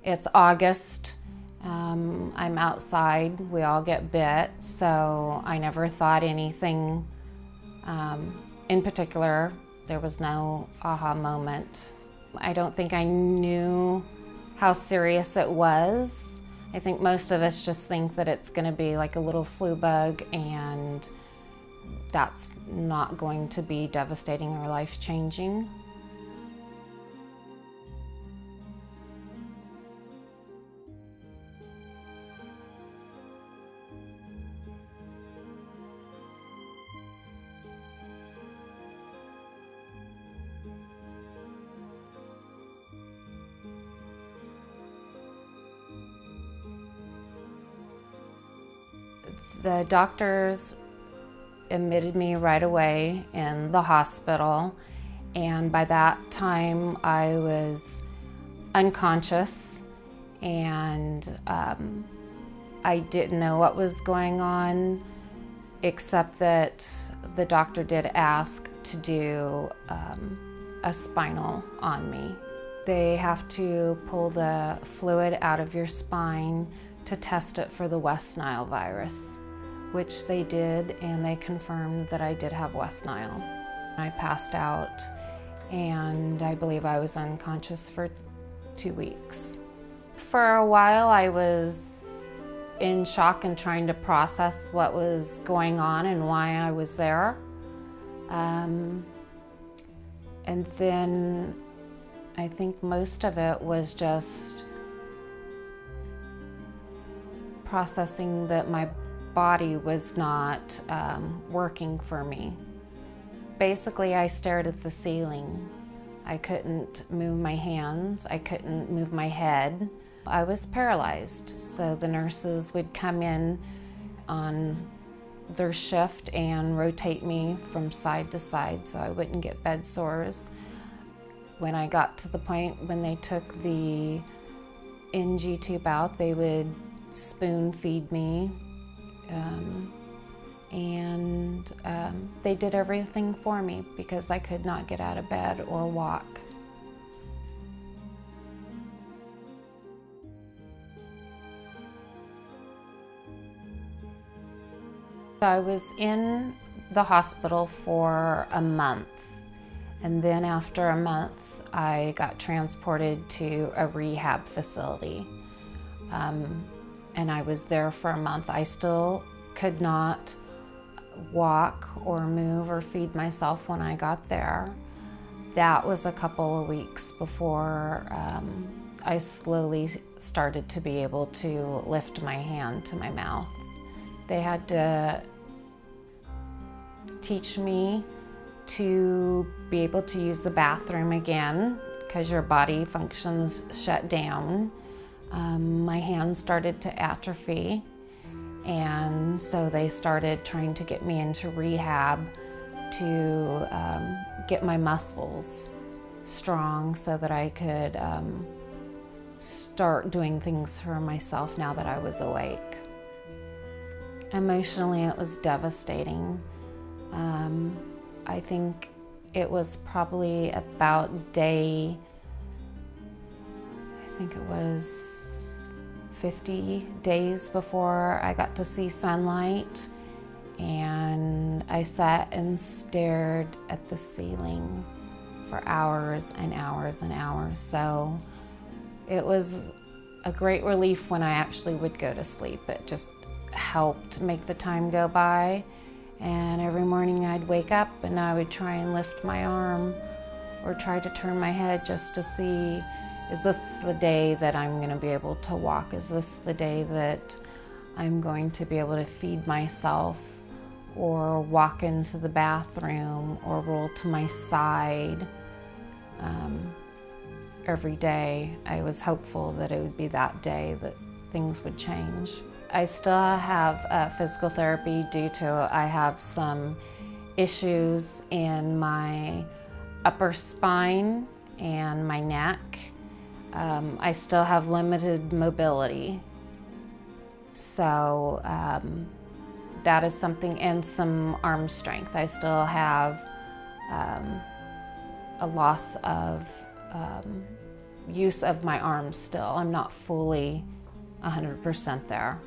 It's August. I'm outside. We all get bit, so I never thought anything in particular. There was no aha moment. I don't think I knew how serious it was. I think most of us just think that it's going to be like a little flu bug, and that's not going to be devastating or life-changing. The doctors admitted me right away in the hospital, and by that time I was unconscious, and I didn't know what was going on, except that the doctor did ask to do a spinal on me. They have to pull the fluid out of your spine to test it for the West Nile virus, which they did, and they confirmed that I did have West Nile. I passed out, and I believe I was unconscious for 2 weeks. For a while, I was in shock and trying to process what was going on and why I was there. And then I think most of it was just processing that my body was not working for me. Basically, I stared at the ceiling. I couldn't move my hands. I couldn't move my head. I was paralyzed, so the nurses would come in on their shift and rotate me from side to side so I wouldn't get bed sores. When I got to the point when they took the NG tube out, they would spoon feed me, and they did everything for me because I could not get out of bed or walk. I was in the hospital for a month, and then after a month I got transported to a rehab facility. And I was there for a month. I still could not walk or move or feed myself when I got there. That was a couple of weeks before I slowly started to be able to lift my hand to my mouth. They had to teach me to be able to use the bathroom again because your body functions shut down. My hands started to atrophy, and so they started trying to get me into rehab to get my muscles strong so that I could start doing things for myself now that I was awake. Emotionally, it was devastating. I think it was probably about day, I think it was 50 days before I got to see sunlight, and I sat and stared at the ceiling for hours and hours and hours. So it was a great relief when I actually would go to sleep. It just helped make the time go by. And every morning I'd wake up and I would try and lift my arm or try to turn my head just to see, is this the day that I'm going to be able to walk? Is this the day that I'm going to be able to feed myself or walk into the bathroom or roll to my side? Every day I was hopeful that it would be that day that things would change. I still have physical therapy due to I have some issues in my upper spine and my neck. I still have limited mobility. So that is something, and some arm strength. I still have a loss of use of my arms still. I'm not fully 100% there.